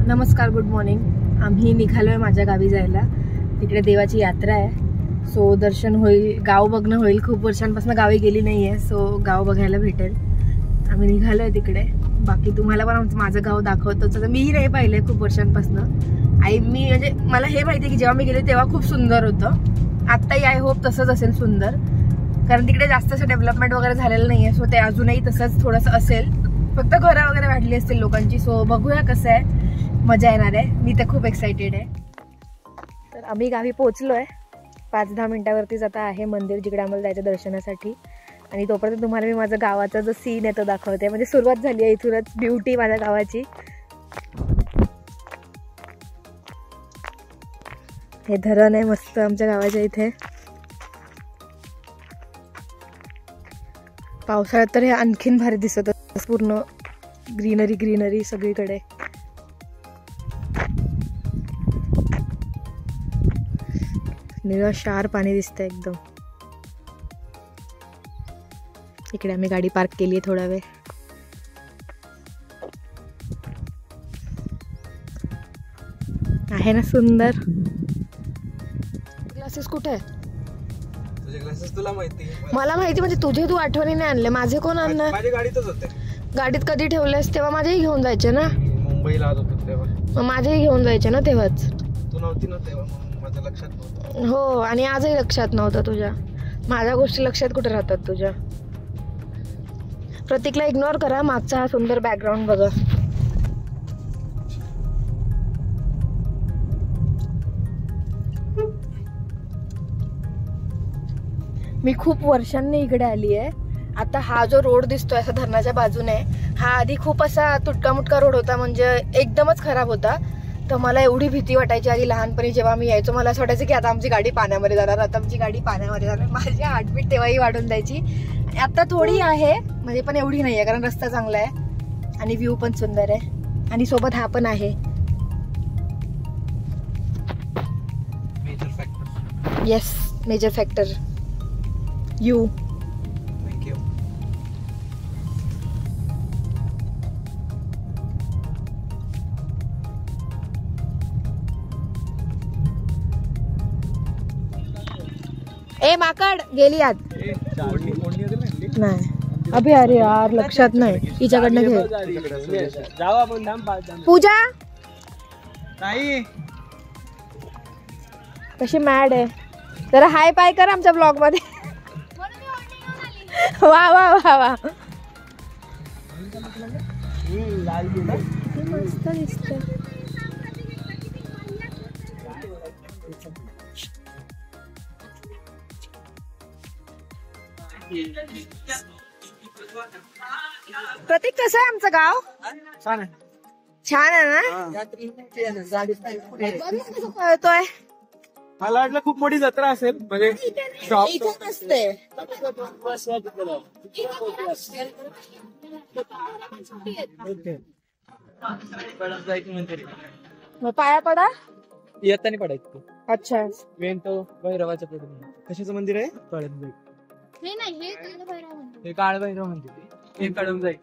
नमस्कार, good morning. आम्ही निघालोय माझ्या गावी जायला। तिकडे देवाची यात्रा आहे, सो दर्शन होईल, गाव बघणं होईल। खूप वर्षांपासून गावी गेली नाहीये, सो गाव बघायला भेटेल। आम्ही निघालोय तिकडे। बाकी तुम्हाला पण माझं गाव दाखवतो। तर मीही नाही पाहिलंय खूप वर्षांपासून। मी म्हणजे मला हे माहिती की जेव्हा मी गेले तेव्हा खूप सुंदर होतं। आत्ताही आय होप तसंच असेल सुंदर, कारण तिकडे जास्त असं डेव्हलपमेंट वगैरे झालेलं नाहीये। सो ते अजूनही तसंच थोडंसं असेल, फक्त घरं वगैरे वाढली असतील लोकांची। सो बघूया कसं आहे, मजा येणार आहे। मी तर खूप एक्साइटेड आहे। तर आम्ही गावी पोहोचलोय। 5-10 मिनिटावरतीच आता आहे मंदिर जिकडे आम्हाला जायचं दर्शनासाठी। आणि तोपर्यंत तुम्हाला मी माझ्या गावाचा जो सीन आहे तो दाखवते। म्हणजे सुरुवात झाली आहे इथूनच ब्युटी माझ्या गावाची। हे धरण आहे मस्त आमच्या गावाच्या इथे। पावसाळ्यात तर हे आणखीन भारी दिसत, पूर्ण ग्रीनरी ग्रीनरी सगळीकडे। निळं शार पाणी दिसतंय एकदम। इकडे आम्ही गाडी पार्क केली आहे थोडा वेळ। आहे ना सुंदर। ग्लासेस कुठे आहे? तुझे ग्लासेस तुला माहिती? मला माहिती, म्हणजे तुझे तू आठवणीने आणले, माझे कोण आणणार? माझ्या गाडीतच होते। गाडीत कधी ठेवलेस? तेव्हा माझेही घेऊन जायचे ना। मुंबईला आलो होतो तेव्हा माझेही घेऊन जायचे ना तेव्हाच। तू नव्हती ना तेव्हा, माझ्या लक्षात नव्हतं। हो, आणि आजही लक्षात नव्हतं तुझ्या। माझ्या गोष्टी लक्षात कुठे राहतात तुझ्या? प्रतीकला इग्नोर करा, मागचा हा सुंदर बॅकग्राऊंड बघा। मी खूप वर्षांनी इकडे आली आहे। आता हा जो रोड दिसतोय असा धरणाच्या बाजूने, हा आधी खूप असा तुटका मुटका रोड होता, म्हणजे एकदमच खराब होता। तर मला एवढी भीती वाटायची आधी लहानपणी जेव्हा मी यायचो। मला असं वाटायचं की आता आमची गाडी पाण्यामध्ये जाणार, आता आमची गाडी पाण्यामध्ये जाणार। माझी हार्टबीट तेव्हाही वाढून जायची। आता थोडी आहे, म्हणजे पण एवढी नाही आहे, कारण रस्ता चांगला आहे आणि व्ह्यू पण सुंदर आहे, आणि सोबत हा पण आहे। Major factor. Yes, major factor you. Thank you. ए माकड गेली आत नाही अभि। अरे यार लक्षात नाही, हिच्याकडनं घे। जाऊ आपण, पूजा नाही कशी मॅड आहे, जरा हाय पाय कर आमच्या ब्लॉग मध्ये। वा वा वा वा, मस्त दिसत। प्रतीक कसं आहे आमचं गाव? छान आहे, छान आहे ना? कसं कळतोय? मला वाटलं खूप मोठी जत्रा असेल, म्हणजे शॉप इथे नसते। पाया पडा, येताना पडायचं। अच्छा, मेन तो भैरवाच्या पुढे। कशाचं मंदिर आहे? कळंबाई। हे काळभैरव मंदिर, हे कळंबाई।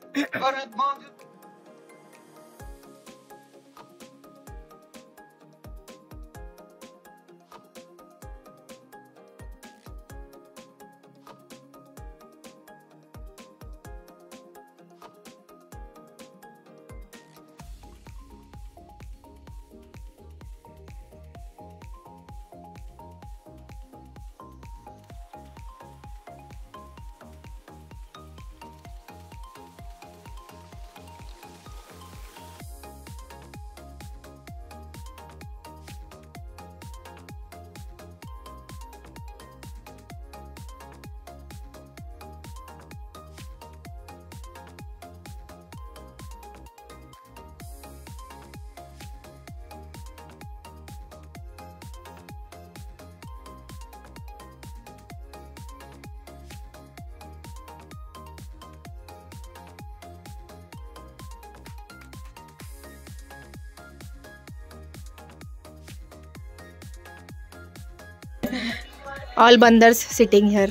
ऑल बंदर्स सिटिंग हिअर।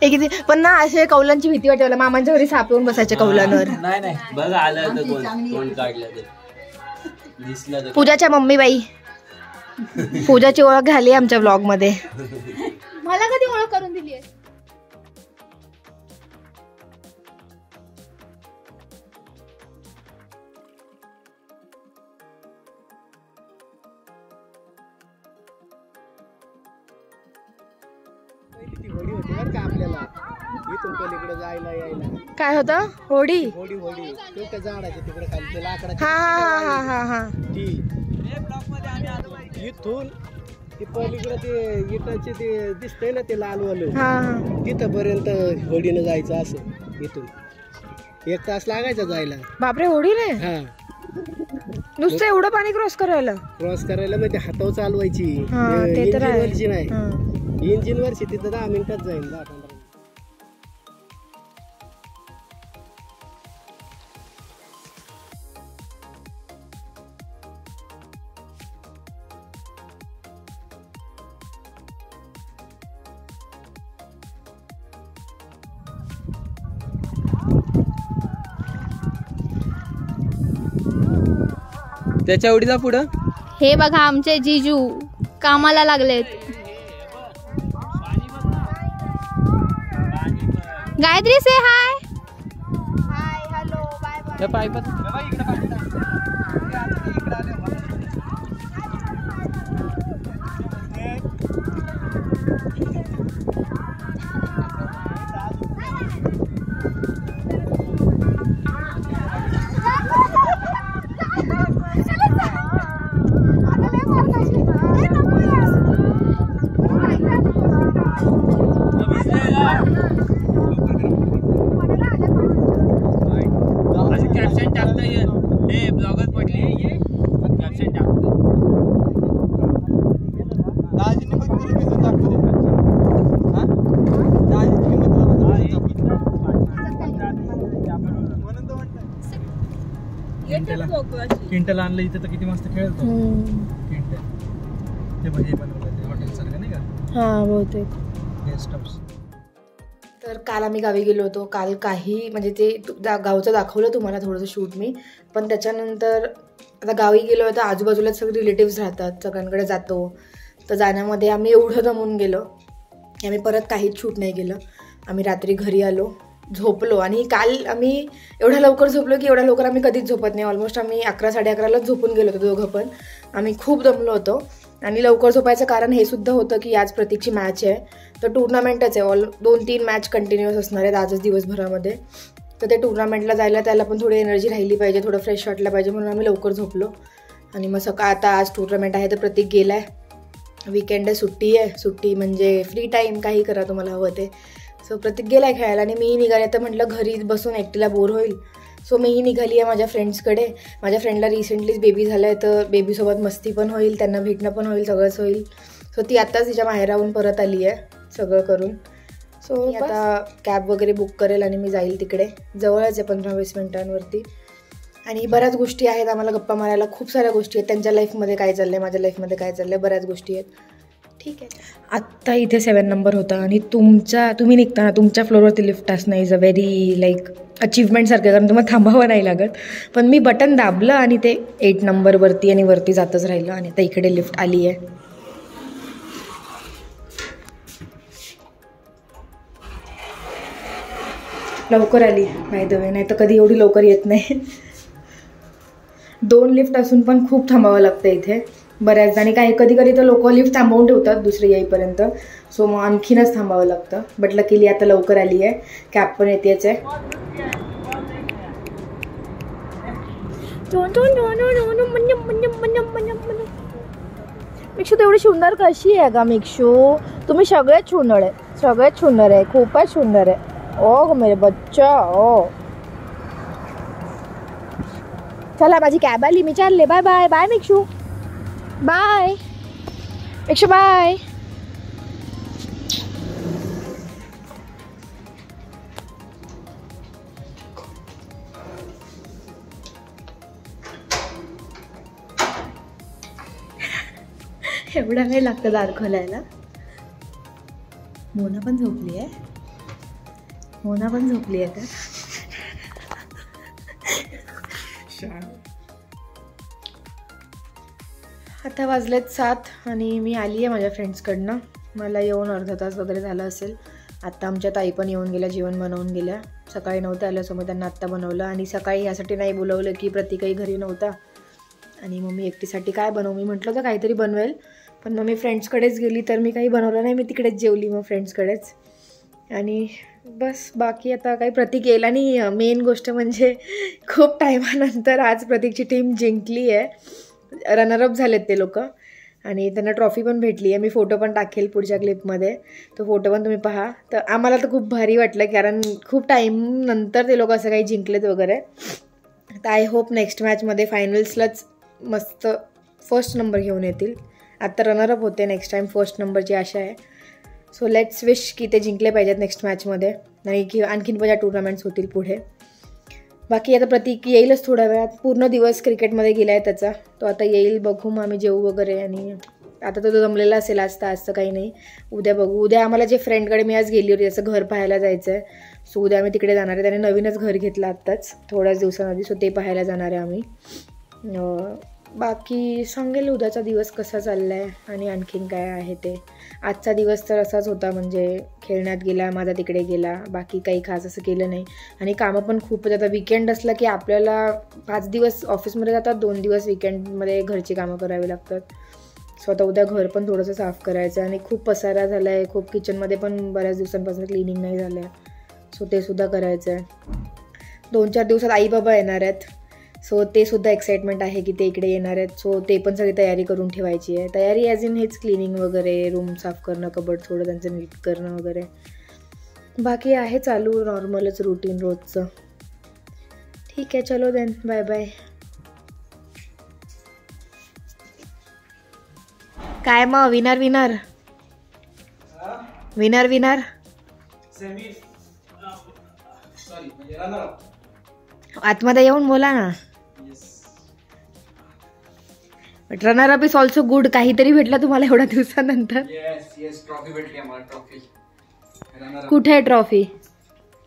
किती पण ना असे कौलांची भीती वाटते मला, मामांच्या घरी साप येऊन बसायचे कौलांवर। नाही नाही बघ आलं तर कोण काढलं ते पूजाच्या मम्मी बाई, पूजाची ओळख झाली आमच्या व्लॉग मध्ये. मला कधी ओळख करून दिली आहे? होडी होती बरं का आपल्याला इथून पलीकडे जायला यायला. काय होतं? होडी. होडी होडी त्या झाडाच्या तिकडे खाली ते लाकडाची हा हा हा हा हा. ती इथून ते पलीकडे ते इटाचे ते दिसतंय ना ते लालवालं, हा तिथपर्यंत होडीनं जायचं असं. इथून 1 तास लागायचा जायला. बापरे, होडी नाही हा, नुसतं एवढं पाणी क्रॉस करायला? क्रॉस करायला मग ते हातावर चालवायची, हा, ते तर आहे. इंजिनवरची नाही. हा. इंजिनवरची तिथं 10 मिनिटात जाईल, 10-15. त्याच्या आवडीचा पुढं हे बघा आमचे जीजू कामाला लागलेत. गायत्री से हाय. हाय, हॅलो, बाय बाय. त्या पाईपात कॅप्शन टाकता येईल. हे ब्लॉगर पडले, ये कॅप्शन टाकतो. दाजीने पण तरी कसं टाकतो. हा, दाजीने किंमत किंटल आणलं इथं तर किती मस्त खेळतो. किंटल ते भजे बनवलं हॉटेल सारखं नाही का? हा, बहुतेक. Guest house. तर काल आम्ही गावी गेलो होतो. काल काही म्हणजे ते गावचं दाखवलं तुम्हाला थोडंसं शूट मी, पण त्याच्यानंतर आता गावी गेलो होतो, आजूबाजूला सगळे रिलेटिव्स राहतात, सगळ्यांकडे जातो. तर जाण्यामध्ये आम्ही एवढं दमून गेलो की आम्ही परत काहीच शूट नाही केलं. आम्ही रात्री घरी आलो, झोपलो. आणि काल आम्ही एवढ्या लवकर झोपलो की एवढ्या लवकर आम्ही कधीच झोपत नाही. ऑलमोस्ट आम्ही 11-11:30लाच झोपून गेलो होतो दोघं पण. आम्ही खूप दमलो होतो. आणि लवकर झोपायचं कारण हे सुद्धा होतं की आज प्रतीकची मॅच आहे. तर टुर्नामेंटच आहे, 2-3 मॅच कंटिन्युअस असणार आहेत आजच दिवसभरामध्ये. तर ते टुर्नामेंटला जायला त्याला पण थोडी एनर्जी राहिली पाहिजे, थोडं फ्रेश वाटलं पाहिजे, म्हणून आम्ही लवकर झोपलो. आणि मग आता आज टुर्नामेंट आहे तर प्रतीक गेला आहे. वीकेंड आहे, सुट्टी आहे. सुट्टी म्हणजे फ्री टाईम, काही करा तुम्हाला हवं ते. सो प्रतीक गेला आहे खेळायला. आणि मीही निघाले. तर म्हटलं घरी बसून एकटीला बोर होईल, सो मीही निघाली आहे माझ्या फ्रेंड्सकडे. माझ्या फ्रेंडला रिसेंटलीच बेबी झाला आहे, तर बेबीसोबत मस्ती पण होईल, त्यांना भेटणं पण होईल, सगळंच होईल. सो ती आत्ताच तिच्या माहेराहून परत आली आहे सगळं करून. सो आता कॅब वगैरे बुक करेल आणि मी जाईल तिकडे. जवळच आहे, 15-20 मिनिटांवरती. आणि बऱ्याच गोष्टी आहेत आम्हाला गप्पा मारायला, खूप साऱ्या गोष्टी आहेत. त्यांच्या लाईफमध्ये काय चाललं आहे, माझ्या लाईफमध्ये काय चाललं आहे, बऱ्याच गोष्टी आहेत. ठीक आहे. आत्ता इथे 7 नंबर होता आणि तुम्ही निघताना तुमच्या फ्लोअरवरती लिफ्ट असणं इज अ व्हेरी लाईक अचीवमेंटसारखं, कारण तुम्हाला थांबावं नाही लागत. पण मी बटन दाबलं आणि ते 8 नंबरवरती आणि वरती जातच राहिलं. आणि आता इकडे लिफ्ट आली आहे. लवकर आली बाय द वे, नाही तर कधी एवढी लवकर येत नाही. 2 लिफ्ट असून पण खूप थांबावं लागतं इथे बऱ्याचदा. आणि कधी तर लोक लिफ्ट थांबवून ठेवतात दुसरी येईपर्यंत, सो मग आणखीनच थांबावं लागतं. बट लकीली आता लवकर आली आहे. कॅब पण येतेच आहे. मिक्षू तेवढी सुंदर कशी आहे का मिक्षू? तुम्ही सगळेच सुंदर आहे, सगळेच सुंदर आहे, खूपच सुंदर आहे. ओ मेरे बच्चा, ओ चला माझी कॅब आली, मी चालले. Bye bye. Bye Mikshu, bye Mikshu, bye. एवढा वेळ लागतं दार खोलायला. मोना पण झोपली आहे, मोना पण झोपली आहे. तर आता वाजलेत 7 आणि मी आली आहे माझ्या फ्रेंड्सकडनं. मला येऊन अर्धा तास वगैरे झाला असेल. आत्ता आमच्या ताई पण येऊन गेल्या, जेवण बनवून गेल्या. सकाळी नव्हतं आलं, सो मग त्यांना आत्ता बनवलं. आणि सकाळी यासाठी नाही बोलवलं की प्रतीकही घरी नव्हता आणि मग मी एकटीसाठी काय बनवू. मी म्हटलं तर काहीतरी बनवेल, पण मग मी फ्रेंड्सकडेच गेली तर मी काही बनवलं नाही. मी तिकडेच जेवली मग फ्रेंड्सकडेच. आणि बस बाकी आता काही प्रतीक येईल. आणि मेन गोष्ट म्हणजे खूप टायमानंतर आज प्रतीकची टीम जिंकली आहे. रनरअप झालेत ते लोक आणि त्यांना ट्रॉफी पण भेटली आहे. मी फोटो पण टाकेल पुढच्या क्लिपमध्ये, तो फोटो पण तुम्ही पहा. तर आम्हाला तर खूप भारी वाटलं, कारण खूप टाईमनंतर ते लोक असं काही जिंकलेत वगैरे. तर आय होप नेक्स्ट मॅचमध्ये फायनल्सलाच मस्त फर्स्ट नंबर घेऊन येतील. आत्ता रनरअप होते, नेक्स्ट टाईम फर्स्ट नंबरची आशा आहे. सो लेट्स विश की ते जिंकले पाहिजेत नेक्स्ट मॅचमध्ये, नाही की आणखीन पण टुर्नामेंट्स होतील पुढे. बाकी आता प्रतीक येईलच थोड्या वेळात. पूर्ण दिवस क्रिकेटमध्ये गेला आहे त्याचा. तो आता येईल, बघू मग आम्ही जेवू वगैरे. आणि आता तो जमलेला असेल आज तर काही नाही. उद्या बघू. उद्या आम्हाला जे फ्रेंडकडे मी आज गेली होती त्याचं घर पाहायला जायचं आहे. सो उद्या आम्ही तिकडे जाणार आहे. त्याने नवीनच घर घेतलं आत्ताच थोड्याच दिवसांआधी, सो ते पाहायला जाणार आहे आम्ही. बाकी सांगेल उद्याचा दिवस कसा चालला आहे आणि आणखीन काय आहे ते. आजचा दिवस तर असाच होता, म्हणजे खेळण्यात गेला, माझा तिकडे गेला. बाकी काही खास असं केलं नाही. आणि कामं पण खूप. आता विकेंड असलं की आपल्याला 5 दिवस ऑफिसमध्ये जातात, 2 दिवस विकेंडमध्ये घरची कामं करावी लागतात. सो आता उद्या घर पण थोडंसं साफ करायचं आणि खूप पसारा झाला आहे. खूप किचनमध्ये पण बऱ्याच दिवसांपासून क्लिनिंग नाही झालं आहे, सो ते सुद्धा करायचं आहे. 2-4 दिवसात आई बाबा येणार आहेत, सो ते सुद्धा एक्साइटमेंट आहे की ते इकडे येणार आहेत. सो ते पण सगळी तयारी करून ठेवायची आहे. तयारी ॲज इन हेच क्लिनिंग वगैरे, रूम साफ करणं, कबड थोडं त्यांचं नीट करणं वगैरे. बाकी आहे चालू नॉर्मलच रुटीन रोजचं. ठीक आहे, चलो देन, बाय बाय. काय मग विनर विनर विनर विनर आतमध्ये येऊन बोला ना. But runner up is also good. काहीतरी भेटलं तुम्हाला एवढ्या दिवसानंतर. ट्रॉफी भेटली आम्हाला. ट्रॉफी कुठे आहे ट्रॉफी?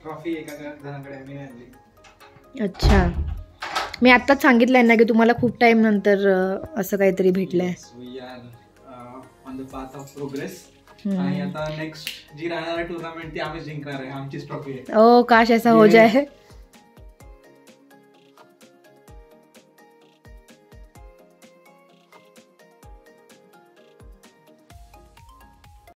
ट्रॉफी एका जणांकडे मी आणली. अच्छा, मी आत्ताच सांगितलं ना की तुम्हाला खूप टाइम नंतर असं काहीतरी भेटलंय. On the path of progress. आणि आता नेक्स्ट जी राहणार टुर्नामेंट ती आम्ही जिंकणार आहे. आमचीच ट्रॉफी आहे. ओ काश ऐसा हो जाए.